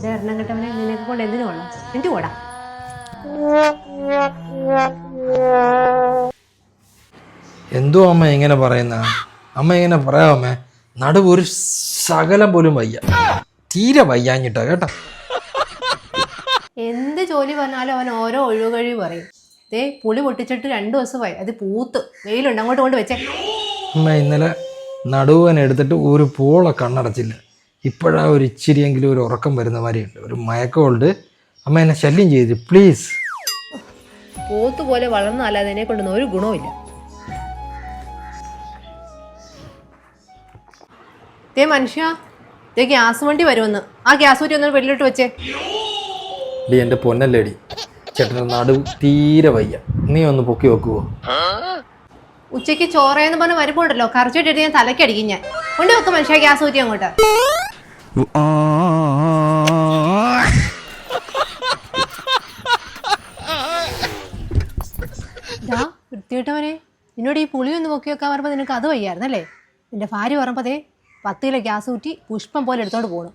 എണ്ണം കിട്ടവനെ നിനക്ക് കൊണ്ട് എന്തിനു കൊള്ളാം എനിക്ക് കൂടാ. എന്തോ അമ്മ ഇങ്ങനെ പറയുന്ന? അമ്മ ഇങ്ങനെ പറയാമേ, നടുവ് ഒരു ശകലം പോലും വയ്യ, തീരെ വയ്യാഞ്ഞിട്ടോ കേട്ടോ. എന്ത് ജോലി പറഞ്ഞാലും അവൻ ഓരോ ഒഴിവുകഴി പറയും. ദേ പുളി പൊട്ടിച്ചിട്ട് 2 ദിവസമായി, അത് പൂത്ത് വെയിലുണ്ട്, അങ്ങോട്ട് കൊണ്ട് വെച്ചേ. അമ്മ ഇന്നലെ നടുവൻ എടുത്തിട്ട് ഒരു പോള കണ്ണടച്ചില്ല. ഇപ്പോഴാ ഒരു ഇച്ചിരിയെങ്കിലും ഒരു ഉറക്കം വരുന്ന മാതിരിയുണ്ട്, ഒരു മയക്കമുണ്ട്. അമ്മ എന്നെ ശല്യം ചെയ്ത് പ്ലീസ്. പോത്ത് പോലെ വളർന്നല്ലാതെ എന്നെ കൊണ്ടൊന്നും ഒരു ഗുണവുമില്ല. ദേ മനുഷ്യ, ദേ ഗ്യാസ് വണ്ടി വരുമെന്ന്, ആ ഗ്യാസ് ഊറ്റി ഒന്ന് വെളിയിലോട്ട് വെച്ചേ. ഡി എൻ്റെ പൊന്നല്ലേടി, ചേട്ടൻ്റെ നടുവ് തീരെ വയ്യ, നീ ഒന്ന് പൊക്കി വെക്കുവോ? ഉച്ചയ്ക്ക് ചോറേന്ന് പറഞ്ഞ് വരുമ്പോണ്ടല്ലോ കറച്ചിട്ട് ഞാൻ തലക്കടിക്കും. ഞാൻ കൊണ്ട് വെക്കും മനുഷ്യ ഗ്യാസ് ഊറ്റി അങ്ങോട്ട്. വൃത്തിയിട്ടവനെ, നിന്നോട് ഈ പുളി ഒന്ന് പൊക്കി വെക്കാൻ പറയുമ്പോൾ നിനക്ക് അത് വയ്യായിരുന്നല്ലേ? നിന്റെ ഭാര്യ പറയുമ്പോൾ അതേ 10 കിലോ ഗ്യാസ് ഊറ്റി പുഷ്പം പോലെ എടുത്തോണ്ട് പോകണം.